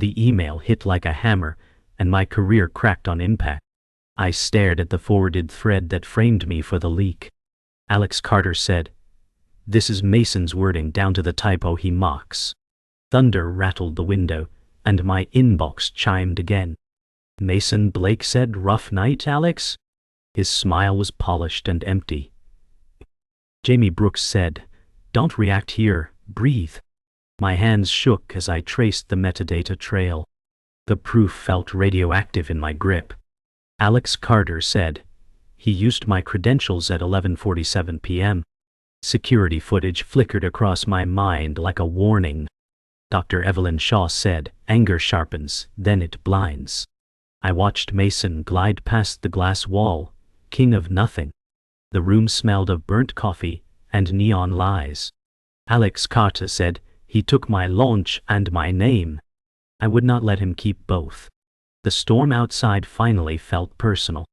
The email hit like a hammer, and my career cracked on impact. I stared at the forwarded thread that framed me for the leak. Alex Carter said, "This is Mason's wording down to the typo he mocks." Thunder rattled the window, and my inbox chimed again. Mason Blake said, "Rough night, Alex?" His smile was polished and empty. Jamie Brooks said, "Don't react here, breathe." My hands shook as I traced the metadata trail. The proof felt radioactive in my grip. Alex Carter said, "He used my credentials at 11:47 p.m. Security footage flickered across my mind like a warning. Dr. Evelyn Shaw said, "Anger sharpens, then it blinds." I watched Mason glide past the glass wall, king of nothing. The room smelled of burnt coffee and neon lies. Alex Carter said, "He took my launch and my name." I would not let him keep both. The storm outside finally felt personal.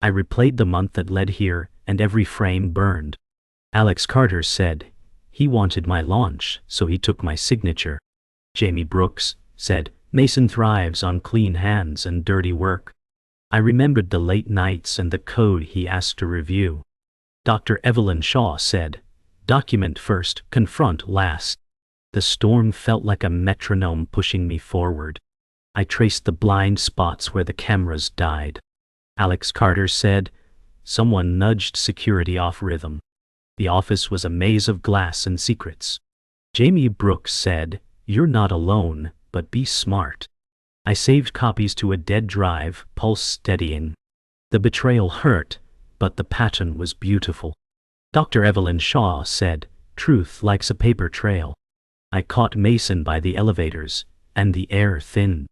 I replayed the month that led here, and every frame burned. Alex Carter said, "He wanted my launch, so he took my signature." Jamie Brooks said, "Mason thrives on clean hands and dirty work." I remembered the late nights and the code he asked to review. Dr. Evelyn Shaw said, "Document first, confront last." The storm felt like a metronome pushing me forward. I traced the blind spots where the cameras died. Alex Carter said, "Someone nudged security off rhythm." The office was a maze of glass and secrets. Jamie Brooks said, "You're not alone, but be smart." I saved copies to a dead drive, pulse steadying. The betrayal hurt, but the pattern was beautiful. Dr. Evelyn Shaw said, "Truth likes a paper trail." I caught Mason by the elevators, and the air thinned.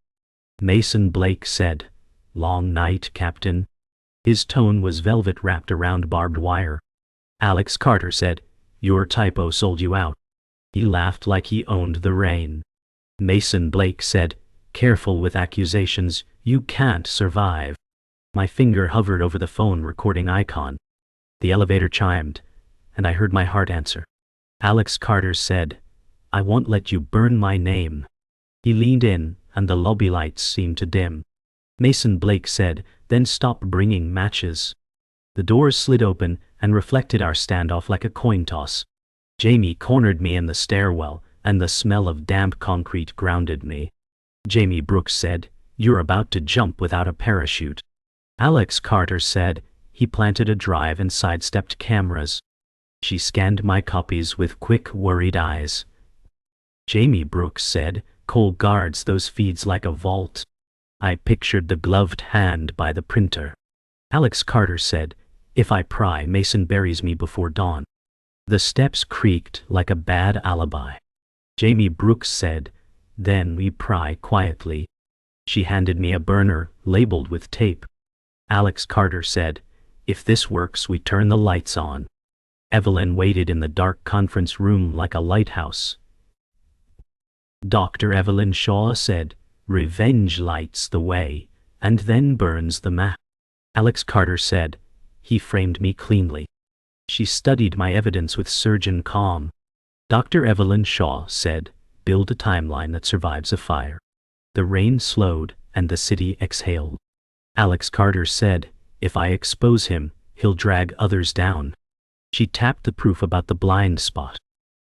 Mason Blake said, "Long night, Captain." His tone was velvet wrapped around barbed wire. Alex Carter said, "Your typo sold you out." He laughed like he owned the rain. Mason Blake said, "Careful with accusations, you can't survive." My finger hovered over the phone recording icon. The elevator chimed, and I heard my heart answer. Alex Carter said, "I won't let you burn my name." He leaned in, and the lobby lights seemed to dim. Mason Blake said, "Then stop bringing matches." The doors slid open and reflected our standoff like a coin toss. Jamie cornered me in the stairwell, and the smell of damp concrete grounded me. Jamie Brooks said, "You're about to jump without a parachute." Alex Carter said, "He planted a drive and sidestepped cameras." She scanned my copies with quick, worried eyes. Jamie Brooks said, "Cole guards those feeds like a vault." I pictured the gloved hand by the printer. Alex Carter said, "If I pry, Mason buries me before dawn." The steps creaked like a bad alibi. Jamie Brooks said, "Then we pry quietly." She handed me a burner, labeled with tape. Alex Carter said, "If this works, we turn the lights on." Evelyn waited in the dark conference room like a lighthouse. Dr. Evelyn Shaw said, "Revenge lights the way, and then burns the map." Alex Carter said, "He framed me cleanly." She studied my evidence with surgeon calm. Dr. Evelyn Shaw said, "Build a timeline that survives a fire." The rain slowed, and the city exhaled. Alex Carter said, "If I expose him, he'll drag others down." She tapped the proof about the blind spot.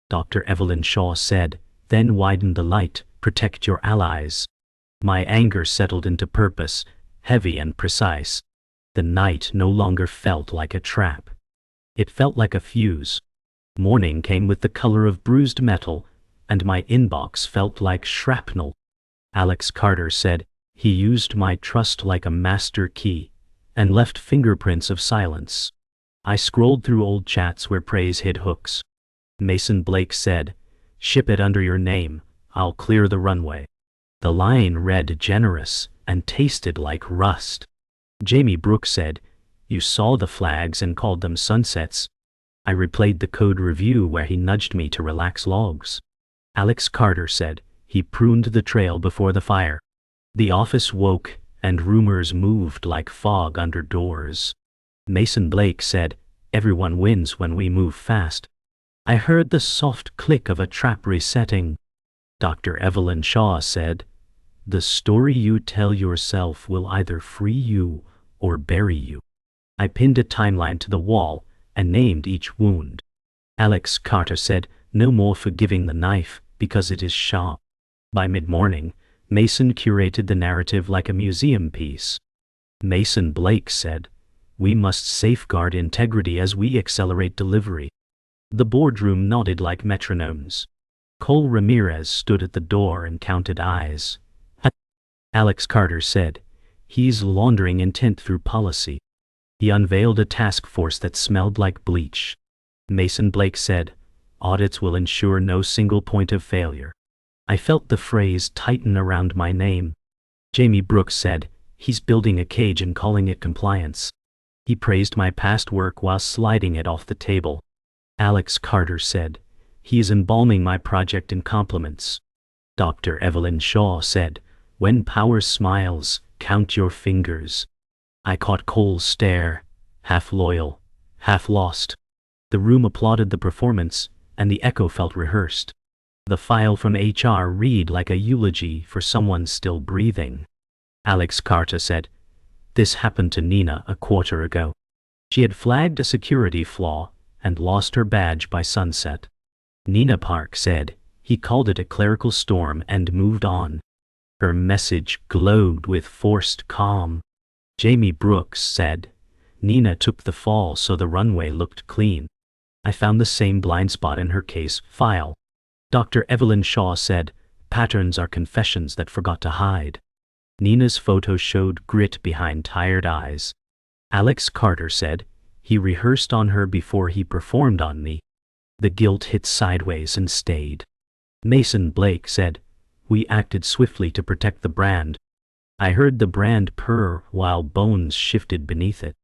Dr. Evelyn Shaw said, "Then widen the light, protect your allies." My anger settled into purpose, heavy and precise. The night no longer felt like a trap. It felt like a fuse. Morning came with the color of bruised metal, and my inbox felt like shrapnel. Alex Carter said, "He used my trust like a master key, and left fingerprints of silence." I scrolled through old chats where praise hid hooks. Mason Blake said, "Ship it under your name, I'll clear the runway." The line read generous and tasted like rust. Jamie Brooks said, "You saw the flags and called them sunsets." I replayed the code review where he nudged me to relax logs. Alex Carter said, "He pruned the trail before the fire." The office woke, and rumors moved like fog under doors. Mason Blake said, "Everyone wins when we move fast." I heard the soft click of a trap resetting. Dr. Evelyn Shaw said, The story you tell yourself will either free you or bury you. I pinned a timeline to the wall and named each wound. Alex Carter said, no more forgiving the knife because it is sharp. By mid-morning, Mason curated the narrative like a museum piece. Mason Blake said, we must safeguard integrity as we accelerate delivery. The boardroom nodded like metronomes. Cole Ramirez stood at the door and counted eyes. Alex Carter said, he's laundering intent through policy. He unveiled a task force that smelled like bleach. Mason Blake said, audits will ensure no single point of failure. I felt the phrase tighten around my name. Jamie Brooks said, he's building a cage and calling it compliance. He praised my past work while sliding it off the table. Alex Carter said, he is embalming my project in compliments. Dr. Evelyn Shaw said, when power smiles, count your fingers. I caught Cole's stare, half loyal, half lost. The room applauded the performance, and the echo felt rehearsed. The file from HR read like a eulogy for someone still breathing. Alex Carter said, this happened to Nina a quarter ago. She had flagged a security flaw and lost her badge by sunset. Nina Park said, he called it a clerical storm and moved on. Her message glowed with forced calm. Jamie Brooks said, Nina took the fall so the runway looked clean. I found the same blind spot in her case file. Dr. Evelyn Shaw said, patterns are confessions that forgot to hide. Nina's photo showed grit behind tired eyes. Alex Carter said, he rehearsed on her before he performed on me. The guilt hit sideways and stayed. Mason Blake said, we acted swiftly to protect the brand. I heard the brand purr while bones shifted beneath it.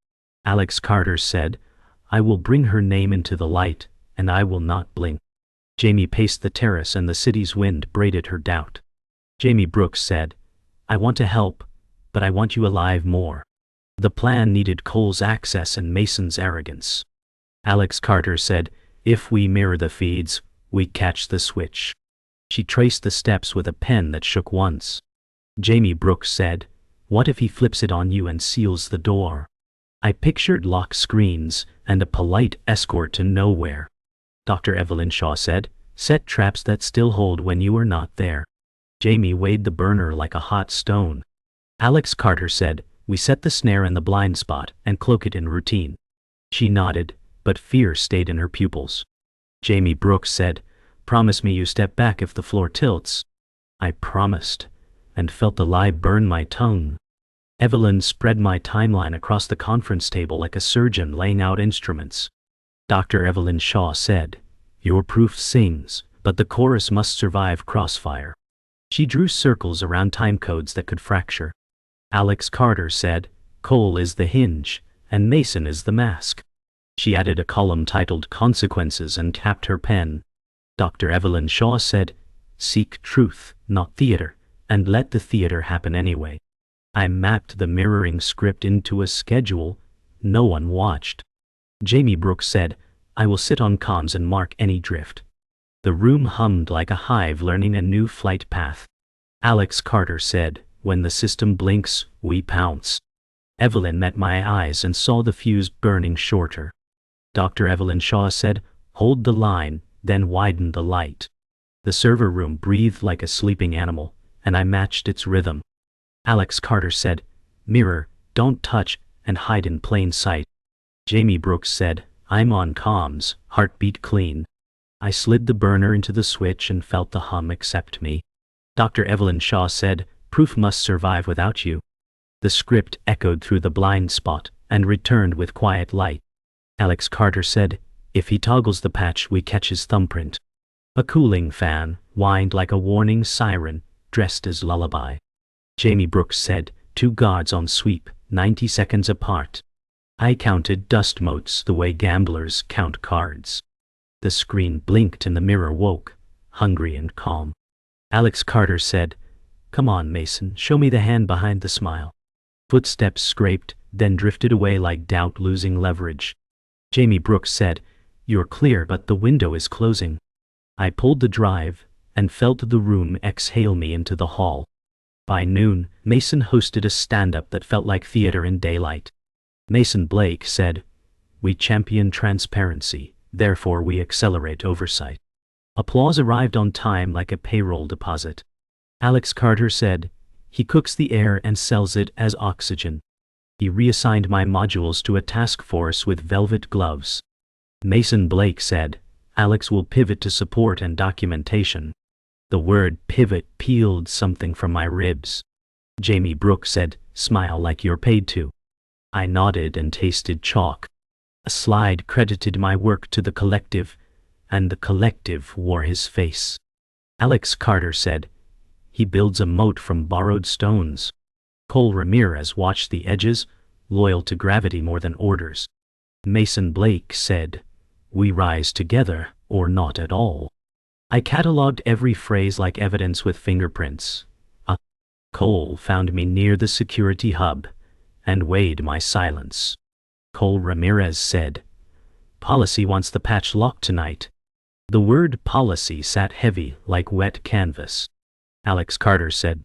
Alex Carter said, I will bring her name into the light, and I will not blink. Jamie paced the terrace and the city's wind braided her doubt. Jamie Brooks said, I want to help, but I want you alive more. The plan needed Cole's access and Mason's arrogance. Alex Carter said, if we mirror the feeds, we catch the switch. She traced the steps with a pen that shook once. Jamie Brooks said, what if he flips it on you and seals the door? I pictured lock screens and a polite escort to nowhere. Dr. Evelyn Shaw said, set traps that still hold when you are not there. Jamie weighed the burner like a hot stone. Alex Carter said, we set the snare in the blind spot and cloak it in routine. She nodded, but fear stayed in her pupils. Jamie Brooks said, promise me you step back if the floor tilts. I promised, and felt the lie burn my tongue. Evelyn spread my timeline across the conference table like a surgeon laying out instruments. Dr. Evelyn Shaw said, your proof sings, but the chorus must survive crossfire. She drew circles around time codes that could fracture. Alex Carter said, Cole is the hinge, and Mason is the mask. She added a column titled Consequences and tapped her pen. Dr. Evelyn Shaw said, seek truth, not theater, and let the theater happen anyway. I mapped the mirroring script into a schedule. No one watched. Jamie Brooks said, I will sit on comms and mark any drift. The room hummed like a hive learning a new flight path. Alex Carter said, when the system blinks, we pounce. Evelyn met my eyes and saw the fuse burning shorter. Dr. Evelyn Shaw said, hold the line, then widen the light. The server room breathed like a sleeping animal, and I matched its rhythm. Alex Carter said, mirror, don't touch, and hide in plain sight. Jamie Brooks said, I'm on comms, heartbeat clean. I slid the burner into the switch and felt the hum accept me. Dr. Evelyn Shaw said, proof must survive without you. The script echoed through the blind spot and returned with quiet light. Alex Carter said, if he toggles the patch we catch his thumbprint. A cooling fan whined like a warning siren, dressed as lullaby. Jamie Brooks said, 2 guards on sweep, 90 seconds apart. I counted dust motes the way gamblers count cards. The screen blinked and the mirror woke, hungry and calm. Alex Carter said, come on, Mason, show me the hand behind the smile. Footsteps scraped, then drifted away like doubt losing leverage. Jamie Brooks said, you're clear but the window is closing. I pulled the drive and felt the room exhale me into the hall. By noon, Mason hosted a stand-up that felt like theater in daylight. Mason Blake said, "We champion transparency, therefore we accelerate oversight." Applause arrived on time like a payroll deposit. Alex Carter said, "He cooks the air and sells it as oxygen." He reassigned my modules to a task force with velvet gloves. Mason Blake said, "Alex will pivot to support and documentation." The word pivot peeled something from my ribs. Jamie Brooks said, "Smile like you're paid to." I nodded and tasted chalk. A slide credited my work to the collective, and the collective wore his face. Alex Carter said, "He builds a moat from borrowed stones." Cole Ramirez watched the edges, loyal to gravity more than orders. Mason Blake said, "We rise together, or not at all." I catalogued every phrase like evidence with fingerprints. Cole found me near the security hub and weighed my silence. Cole Ramirez said, "Policy wants the patch locked tonight." The word policy sat heavy like wet canvas. Alex Carter said,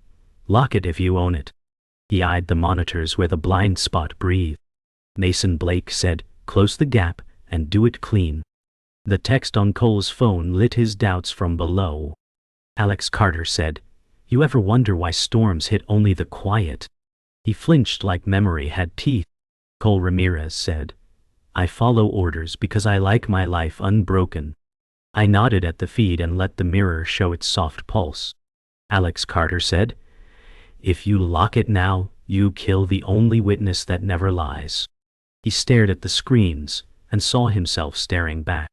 "Lock it if you own it." He eyed the monitors where the blind spot breathed. Mason Blake said, "Close the gap and do it clean." The text on Cole's phone lit his doubts from below. Alex Carter said, "You ever wonder why storms hit only the quiet?" He flinched like memory had teeth. Cole Ramirez said, "I follow orders because I like my life unbroken." I nodded at the feed and let the mirror show its soft pulse. Alex Carter said, "If you lock it now, you kill the only witness that never lies." He stared at the screens and saw himself staring back.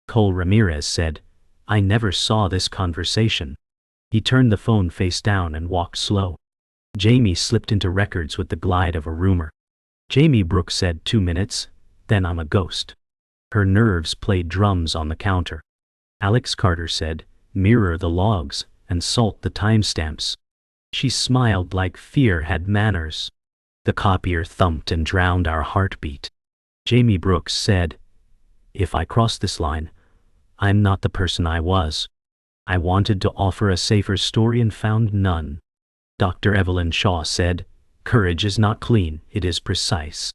Cole Ramirez said, "I never saw this conversation." He turned the phone face down and walked slow. Jamie slipped into records with the glide of a rumor. Jamie Brooks said, "2 minutes, then I'm a ghost." Her nerves played drums on the counter. Alex Carter said, "Mirror the logs and salt the timestamps." She smiled like fear had manners. The copier thumped and drowned our heartbeat. Jamie Brooks said, "If I cross this line, I'm not the person I was." I wanted to offer a safer story and found none. Dr. Evelyn Shaw said, "Courage is not clean, it is precise."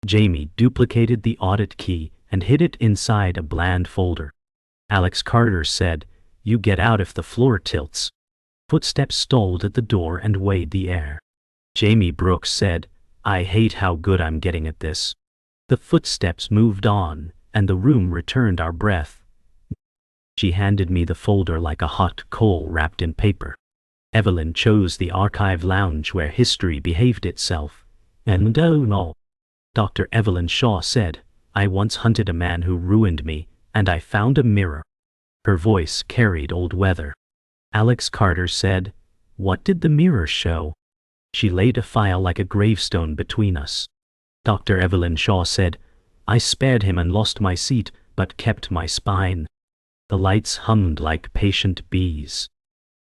Jamie duplicated the audit key and hid it inside a bland folder. Alex Carter said, "You get out if the floor tilts." Footsteps stalled at the door and weighed the air. Jamie Brooks said, "I hate how good I'm getting at this." The footsteps moved on, and the room returned our breath. She handed me the folder like a hot coal wrapped in paper. Evelyn chose the archive lounge where history behaved itself. And oh no. Dr. Evelyn Shaw said, "I once hunted a man who ruined me, and I found a mirror." Her voice carried old weather. Alex Carter said, "What did the mirror show?" She laid a file like a gravestone between us. Dr. Evelyn Shaw said, "I spared him and lost my seat, but kept my spine." The lights hummed like patient bees.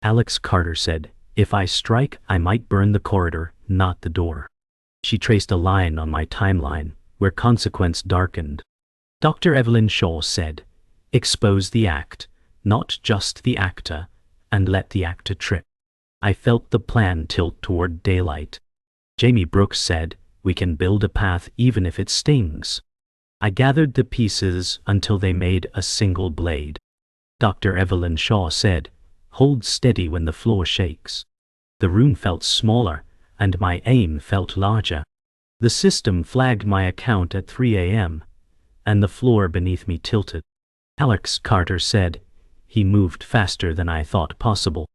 Alex Carter said, "If I strike, I might burn the corridor, not the door." She traced a line on my timeline, where consequence darkened. Dr. Evelyn Shaw said, "Expose the act, not just the actor, and let the actor trip." I felt the plan tilt toward daylight. Jamie Brooks said, "We can build a path even if it stings." I gathered the pieces until they made a single blade. Dr. Evelyn Shaw said, "Hold steady when the floor shakes." The room felt smaller, and my aim felt larger. The system flagged my account at 3 a.m., and the floor beneath me tilted. Alex Carter said, "He moved faster than I thought possible."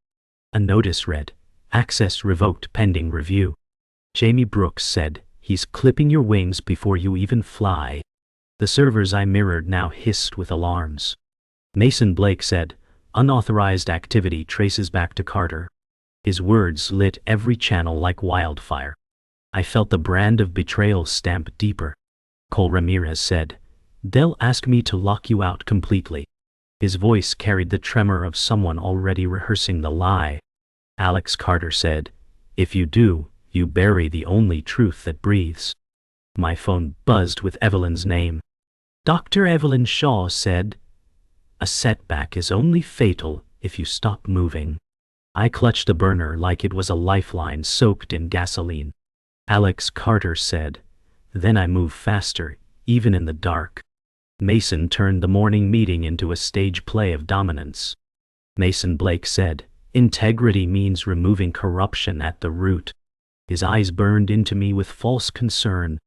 A notice read, "Access revoked pending review." Jamie Brooks said, "He's clipping your wings before you even fly." The servers I mirrored now hissed with alarms. Mason Blake said, "Unauthorized activity traces back to Carter." His words lit every channel like wildfire. I felt the brand of betrayal stamp deeper. Cole Ramirez said, "They'll ask me to lock you out completely." His voice carried the tremor of someone already rehearsing the lie. Alex Carter said, "If you do, you bury the only truth that breathes." My phone buzzed with Evelyn's name. Dr. Evelyn Shaw said, "A setback is only fatal if you stop moving." I clutched the burner like it was a lifeline soaked in gasoline. Alex Carter said. Then I moved faster, even in the dark. Mason turned the morning meeting into a stage play of dominance. Mason Blake said, integrity means removing corruption at the root. His eyes burned into me with false concern.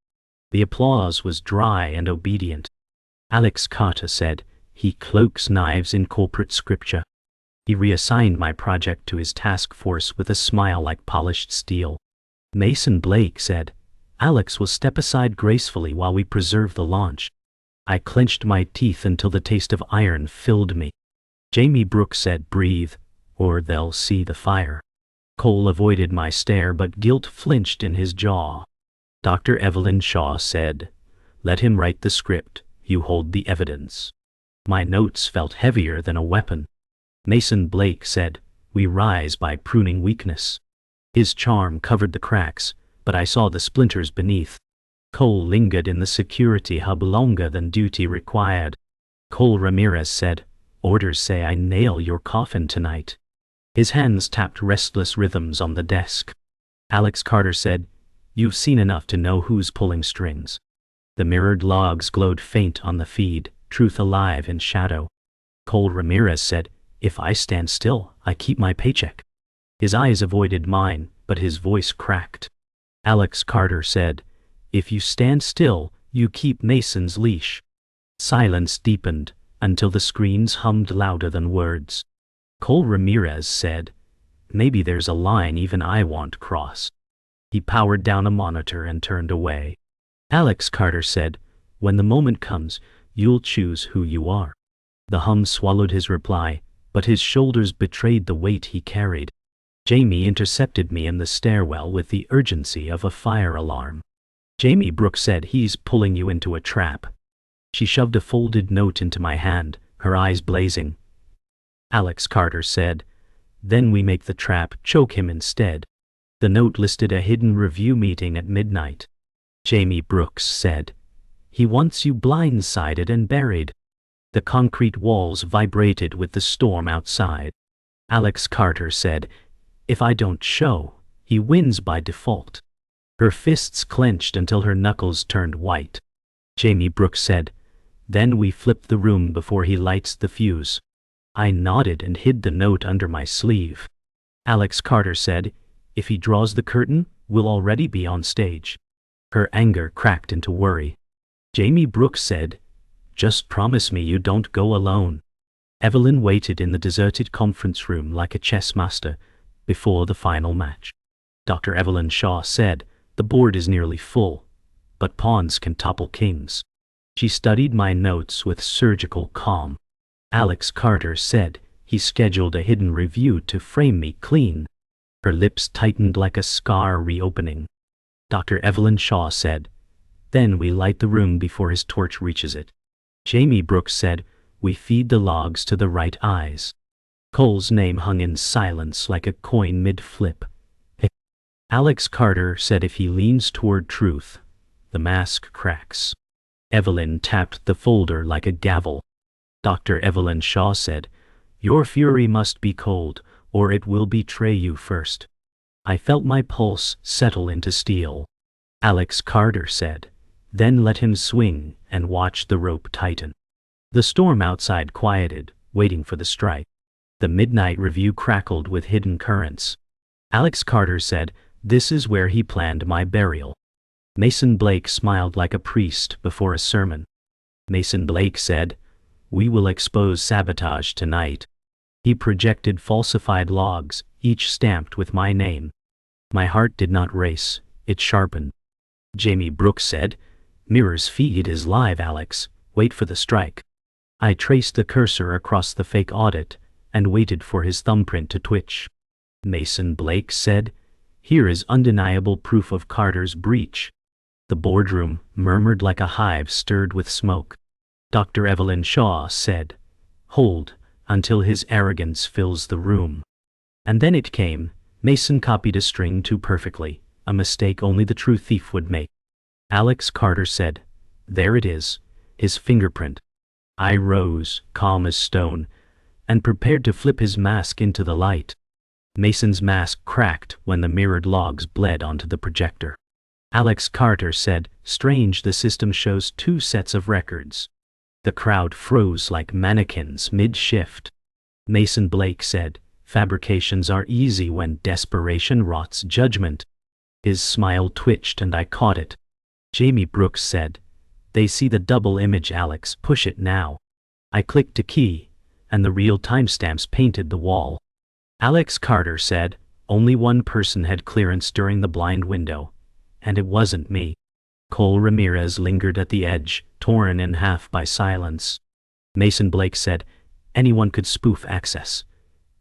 The applause was dry and obedient. Alex Carter said, he cloaks knives in corporate scripture. He reassigned my project to his task force with a smile like polished steel. Mason Blake said, Alex will step aside gracefully while we preserve the launch. I clenched my teeth until the taste of iron filled me. Jamie Brooks said, breathe, or they'll see the fire. Cole avoided my stare, but guilt flinched in his jaw. Dr. Evelyn Shaw said, let him write the script, you hold the evidence. My notes felt heavier than a weapon. Mason Blake said, we rise by pruning weakness. His charm covered the cracks, but I saw the splinters beneath. Cole lingered in the security hub longer than duty required. Cole Ramirez said, orders say I nail your coffin tonight. His hands tapped restless rhythms on the desk. Alex Carter said, you've seen enough to know who's pulling strings. The mirrored logs glowed faint on the feed, truth alive in shadow. Cole Ramirez said, if I stand still, I keep my paycheck. His eyes avoided mine, but his voice cracked. Alex Carter said, if you stand still, you keep Mason's leash. Silence deepened, until the screens hummed louder than words. Cole Ramirez said, maybe there's a line even I won't cross. He powered down a monitor and turned away. Alex Carter said, when the moment comes, you'll choose who you are. The hum swallowed his reply, but his shoulders betrayed the weight he carried. Jamie intercepted me in the stairwell with the urgency of a fire alarm. Jamie Brooks said, he's pulling you into a trap. She shoved a folded note into my hand, her eyes blazing. Alex Carter said, then we make the trap choke him instead. The note listed a hidden review meeting at midnight. Jamie Brooks said, he wants you blindsided and buried. The concrete walls vibrated with the storm outside. Alex Carter said, if I don't show, he wins by default. Her fists clenched until her knuckles turned white. Jamie Brooks said, then we flip the room before he lights the fuse. I nodded and hid the note under my sleeve. Alex Carter said, if he draws the curtain, we'll already be on stage. Her anger cracked into worry. Jamie Brooks said, just promise me you don't go alone. Evelyn waited in the deserted conference room like a chess master before the final match. Dr. Evelyn Shaw said, the board is nearly full, but pawns can topple kings. She studied my notes with surgical calm. Alex Carter said, he scheduled a hidden review to frame me clean. Her lips tightened like a scar reopening. Dr. Evelyn Shaw said, then we light the room before his torch reaches it. Jamie Brooks said, we feed the logs to the right eyes. Cole's name hung in silence like a coin mid-flip. Alex Carter said, if he leans toward truth, the mask cracks. Evelyn tapped the folder like a gavel. Dr. Evelyn Shaw said, your fury must be cold, or it will betray you first. I felt my pulse settle into steel. Alex Carter said, then let him swing and watch the rope tighten. The storm outside quieted, waiting for the strike. The midnight review crackled with hidden currents. Alex Carter said, this is where he planned my burial. Mason Blake smiled like a priest before a sermon. Mason Blake said, we will expose sabotage tonight. He projected falsified logs, each stamped with my name. My heart did not race, it sharpened. Jamie Brooks said, mirror's feed is live, Alex, wait for the strike. I traced the cursor across the fake audit and waited for his thumbprint to twitch. Mason Blake said, here is undeniable proof of Carter's breach. The boardroom murmured like a hive stirred with smoke. Dr. Evelyn Shaw said, hold, until his arrogance fills the room. And then it came. Mason copied a string too perfectly, a mistake only the true thief would make. Alex Carter said, there it is, his fingerprint. I rose, calm as stone, and prepared to flip his mask into the light. Mason's mask cracked when the mirrored logs bled onto the projector. Alex Carter said, "Strange, the system shows 2 sets of records." The crowd froze like mannequins mid-shift. Mason Blake said, "Fabrications are easy when desperation rots judgment." His smile twitched and I caught it. Jamie Brooks said, "They see the double image, Alex, push it now." I clicked a key, and the real timestamps painted the wall. Alex Carter said, "Only one person had clearance during the blind window, and it wasn't me." Cole Ramirez lingered at the edge, torn in half by silence. Mason Blake said, "Anyone could spoof access.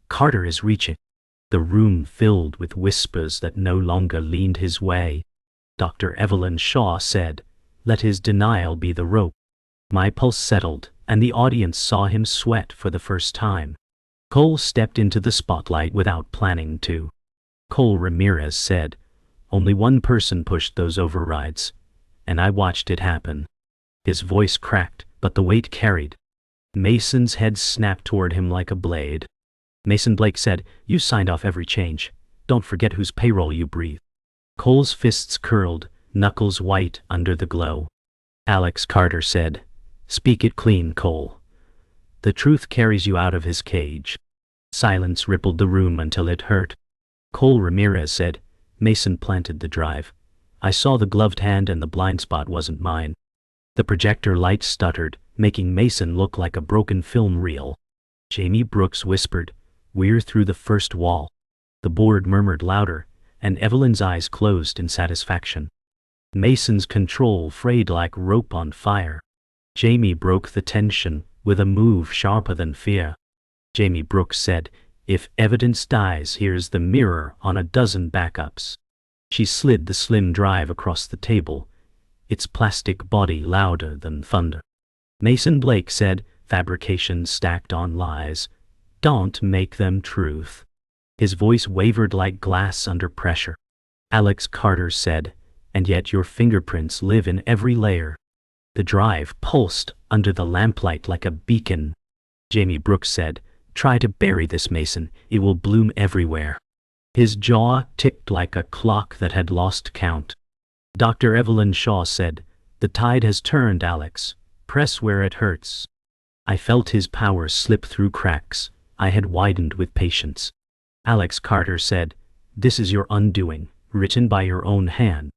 Carter is reaching." The room filled with whispers that no longer leaned his way. Dr. Evelyn Shaw said, "Let his denial be the rope." My pulse settled, and the audience saw him sweat for the first time. Cole stepped into the spotlight without planning to. Cole Ramirez said, "Only one person pushed those overrides, and I watched it happen." His voice cracked, but the weight carried. Mason's head snapped toward him like a blade. Mason Blake said, "You signed off every change. Don't forget whose payroll you breathe." Cole's fists curled, knuckles white under the glow. Alex Carter said, "Speak it clean, Cole. The truth carries you out of his cage." Silence rippled the room until it hurt. Cole Ramirez said, "Mason planted the drive. I saw the gloved hand and the blind spot wasn't mine." The projector light stuttered, making Mason look like a broken film reel. Jamie Brooks whispered, "We're through the first wall." The board murmured louder, and Evelyn's eyes closed in satisfaction. Mason's control frayed like rope on fire. Jamie broke the tension with a move sharper than fear. Jamie Brooks said, "If evidence dies, here's the mirror on a dozen backups." She slid the slim drive across the table, its plastic body louder than thunder. Mason Blake said, "Fabrications stacked on lies. Don't make them truth." His voice wavered like glass under pressure. Alex Carter said, "And yet your fingerprints live in every layer." The drive pulsed under the lamplight like a beacon. Jamie Brooks said, "Try to bury this, Mason. It will bloom everywhere." His jaw ticked like a clock that had lost count. Dr. Evelyn Shaw said, "The tide has turned, Alex. Press where it hurts." I felt his power slip through cracks I had widened with patience. Alex Carter said, "This is your undoing, written by your own hand."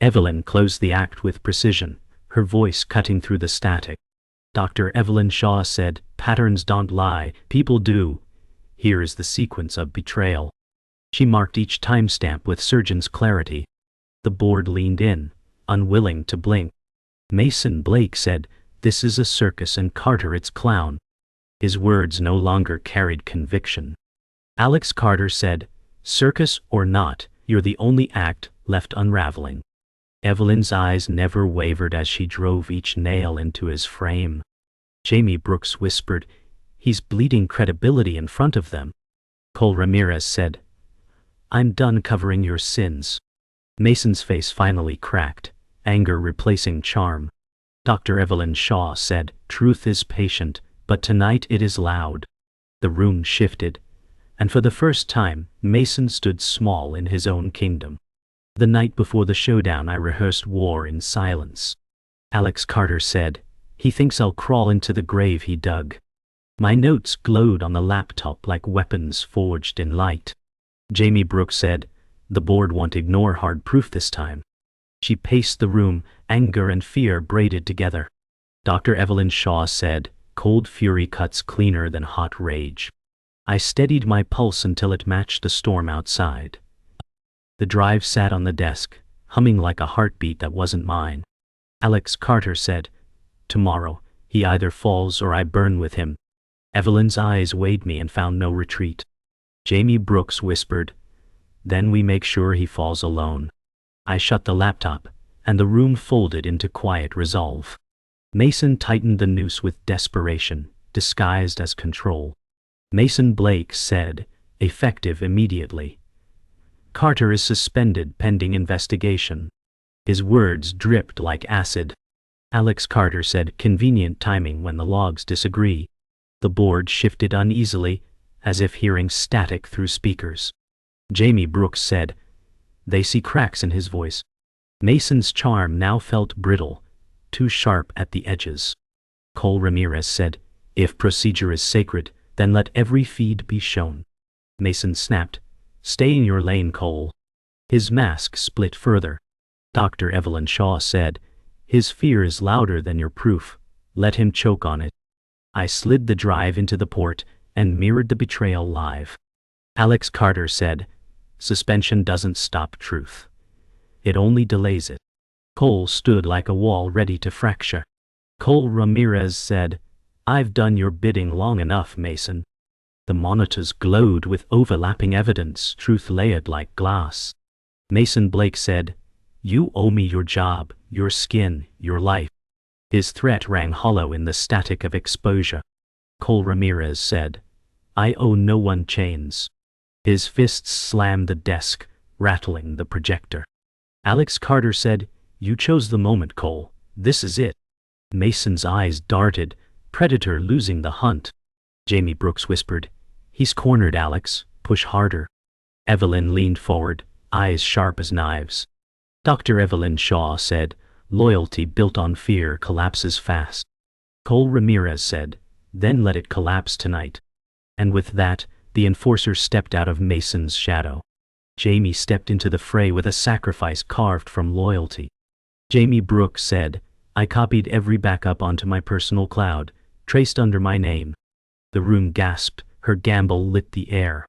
Evelyn closed the act with precision, her voice cutting through the static. Dr. Evelyn Shaw said, "Patterns don't lie, people do. Here is the sequence of betrayal." She marked each timestamp with surgeon's clarity. The board leaned in, unwilling to blink. Mason Blake said, "This is a circus and Carter its clown." His words no longer carried conviction. Alex Carter said, "Circus or not, you're the only act left unraveling." Evelyn's eyes never wavered as she drove each nail into his frame. Jamie Brooks whispered, "He's bleeding credibility in front of them." Cole Ramirez said, "I'm done covering your sins." Mason's face finally cracked, anger replacing charm. Dr. Evelyn Shaw said, "Truth is patient, but tonight it is loud." The room shifted, and for the first time, Mason stood small in his own kingdom. The night before the showdown, I rehearsed war in silence. Alex Carter said, "He thinks I'll crawl into the grave he dug." My notes glowed on the laptop like weapons forged in light. Jamie Brooks said, "The board won't ignore hard proof this time." She paced the room, anger and fear braided together. Dr. Evelyn Shaw said, "Cold fury cuts cleaner than hot rage." I steadied my pulse until it matched the storm outside. The drive sat on the desk, humming like a heartbeat that wasn't mine. Alex Carter said, "Tomorrow, he either falls or I burn with him." Evelyn's eyes weighed me and found no retreat. Jamie Brooks whispered, "Then we make sure he falls alone." I shut the laptop, and the room folded into quiet resolve. Mason tightened the noose with desperation, disguised as control. Mason Blake said, "Effective immediately. Carter is suspended pending investigation." His words dripped like acid. Alex Carter said, "Convenient timing when the logs disagree." The board shifted uneasily, as if hearing static through speakers. Jamie Brooks said, "They see cracks in his voice." Mason's charm now felt brittle, too sharp at the edges. Cole Ramirez said, "If procedure is sacred, then let every feed be shown." Mason snapped, "Stay in your lane, Cole." His mask split further. Dr. Evelyn Shaw said, "His fear is louder than your proof. Let him choke on it." I slid the drive into the port and mirrored the betrayal live. Alex Carter said, "Suspension doesn't stop truth. It only delays it." Cole stood like a wall ready to fracture. Cole Ramirez said, "I've done your bidding long enough, Mason." The monitors glowed with overlapping evidence, truth layered like glass. Mason Blake said, "You owe me your job, your skin, your life." His threat rang hollow in the static of exposure. Cole Ramirez said, "I owe no one chains." His fists slammed the desk, rattling the projector. Alex Carter said, "You chose the moment, Cole. This is it." Mason's eyes darted, predator losing the hunt. Jamie Brooks whispered, "He's cornered, Alex. Push harder." Evelyn leaned forward, eyes sharp as knives. Dr. Evelyn Shaw said, "Loyalty built on fear collapses fast." Cole Ramirez said, "Then let it collapse tonight." And with that, the enforcer stepped out of Mason's shadow. Jamie stepped into the fray with a sacrifice carved from loyalty. Jamie Brooks said, "I copied every backup onto my personal cloud, traced under my name." The room gasped, her gamble lit the air.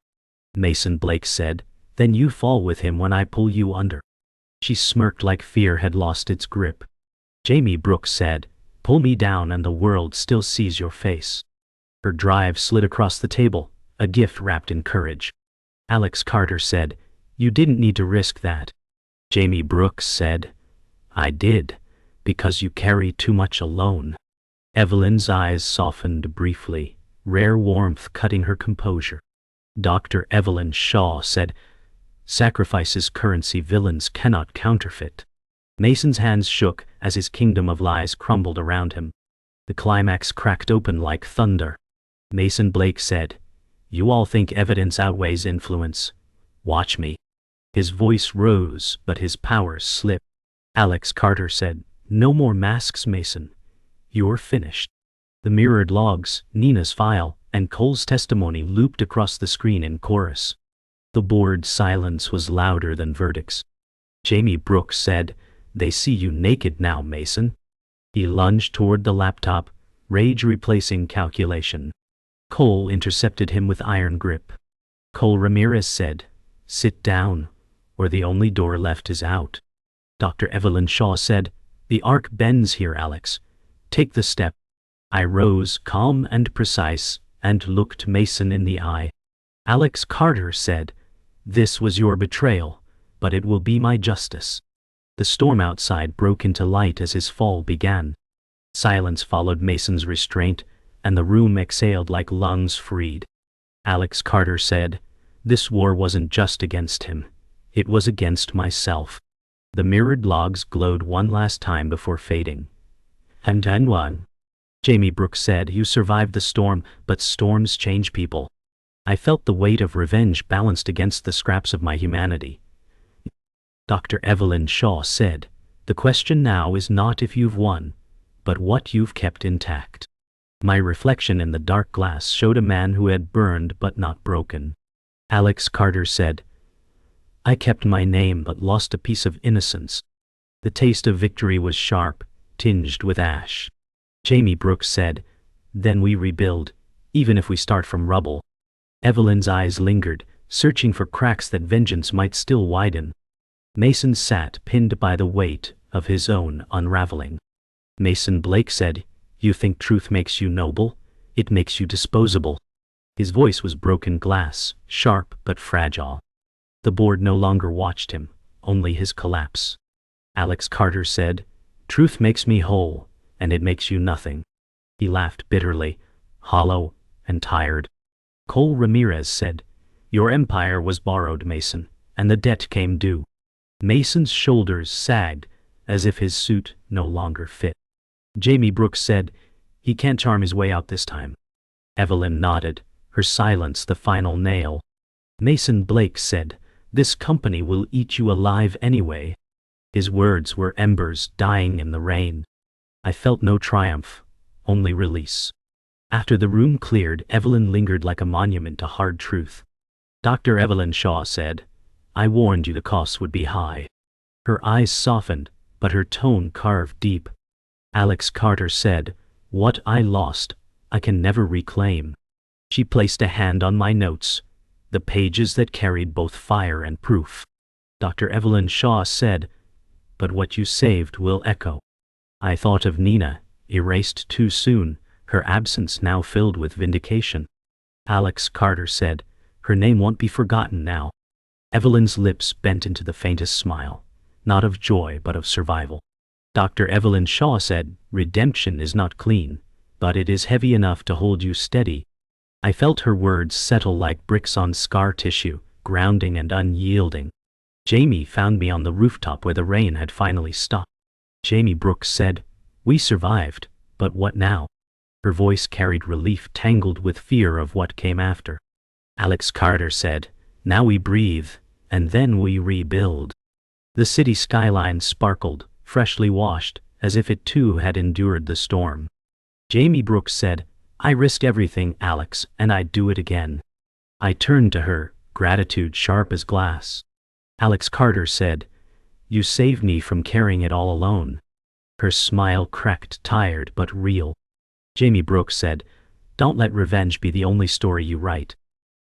Mason Blake said, "Then you fall with him when I pull you under." She smirked like fear had lost its grip. Jamie Brooks said, "Pull me down and the world still sees your face." Her drive slid across the table, a gift wrapped in courage. Alex Carter said, "You didn't need to risk that." Jamie Brooks said, "I did, because you carry too much alone." Evelyn's eyes softened briefly, rare warmth cutting her composure. Dr. Evelyn Shaw said, "Sacrifice is currency villains cannot counterfeit." Mason's hands shook as his kingdom of lies crumbled around him. The climax cracked open like thunder. Mason Blake said, "You all think evidence outweighs influence. Watch me." His voice rose, but his power slipped. Alex Carter said, "No more masks, Mason. You're finished." The mirrored logs, Nina's file, and Cole's testimony looped across the screen in chorus. The board's silence was louder than verdicts. Jamie Brooks said, "They see you naked now, Mason." He lunged toward the laptop, rage replacing calculation. Cole intercepted him with iron grip. Cole Ramirez said, "Sit down, or the only door left is out." Dr. Evelyn Shaw said, "The arc bends here, Alex. Take the step." I rose, calm and precise, and looked Mason in the eye. Alex Carter said, "This was your betrayal, but it will be my justice." The storm outside broke into light as his fall began. Silence followed Mason's restraint, and the room exhaled like lungs freed. Alex Carter said, "This war wasn't just against him. It was against myself." The mirrored logs glowed one last time before fading. "And then one." Jamie Brooks said, "You survived the storm, but storms change people." I felt the weight of revenge balanced against the scraps of my humanity. Dr. Evelyn Shaw said, "The question now is not if you've won, but what you've kept intact." My reflection in the dark glass showed a man who had burned but not broken. Alex Carter said, "I kept my name but lost a piece of innocence." The taste of victory was sharp, tinged with ash. Jamie Brooks said, "Then we rebuild, even if we start from rubble." Evelyn's eyes lingered, searching for cracks that vengeance might still widen. Mason sat pinned by the weight of his own unraveling. Mason Blake said, "You think truth makes you noble? It makes you disposable." His voice was broken glass, sharp but fragile. The board no longer watched him, only his collapse. Alex Carter said, "Truth makes me whole, and it makes you nothing." He laughed bitterly, hollow and tired. Cole Ramirez said, "Your empire was borrowed, Mason, and the debt came due." Mason's shoulders sagged, as if his suit no longer fit. Jamie Brooks said, "He can't charm his way out this time." Evelyn nodded, her silence the final nail. Mason Blake said, "This company will eat you alive anyway." His words were embers dying in the rain. I felt no triumph, only release. After the room cleared, Evelyn lingered like a monument to hard truth. Dr. Evelyn Shaw said, "I warned you the costs would be high." Her eyes softened, but her tone carved deep. Alex Carter said, "What I lost, I can never reclaim." She placed a hand on my notes, the pages that carried both fire and proof. Dr. Evelyn Shaw said, "But what you saved will echo." I thought of Nina, erased too soon, her absence now filled with vindication. Alex Carter said, "Her name won't be forgotten now." Evelyn's lips bent into the faintest smile, not of joy but of survival. Dr. Evelyn Shaw said, "Redemption is not clean, but it is heavy enough to hold you steady." I felt her words settle like bricks on scar tissue, grounding and unyielding. Jamie found me on the rooftop where the rain had finally stopped. Jamie Brooks said, "We survived, but what now?" Her voice carried relief tangled with fear of what came after. Alex Carter said, "Now we breathe, and then we rebuild." The city skyline sparkled, freshly washed, as if it too had endured the storm. Jamie Brooks said, "I risked everything, Alex, and I'd do it again." I turned to her, gratitude sharp as glass. Alex Carter said, "You saved me from carrying it all alone." Her smile cracked, tired but real. Jamie Brooks said, "Don't let revenge be the only story you write."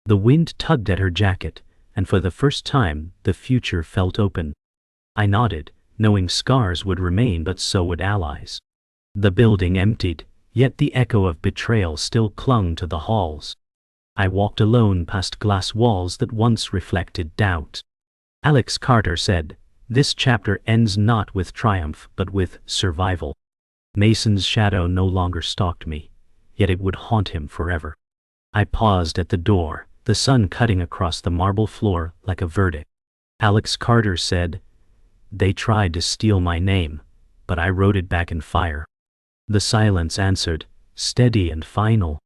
The wind tugged at her jacket, and for the first time, the future felt open. I nodded, knowing scars would remain but so would allies. The building emptied, yet the echo of betrayal still clung to the halls. I walked alone past glass walls that once reflected doubt. Alex Carter said, "This chapter ends not with triumph but with survival." Mason's shadow no longer stalked me, yet it would haunt him forever. I paused at the door, the sun cutting across the marble floor like a verdict. Alex Carter said, "They tried to steal my name, but I wrote it back in fire." The silence answered, steady and final.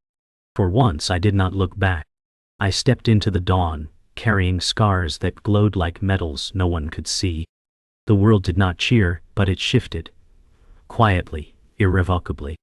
For once I did not look back. I stepped into the dawn, carrying scars that glowed like metals no one could see. The world did not cheer, but it shifted. Quietly, irrevocably.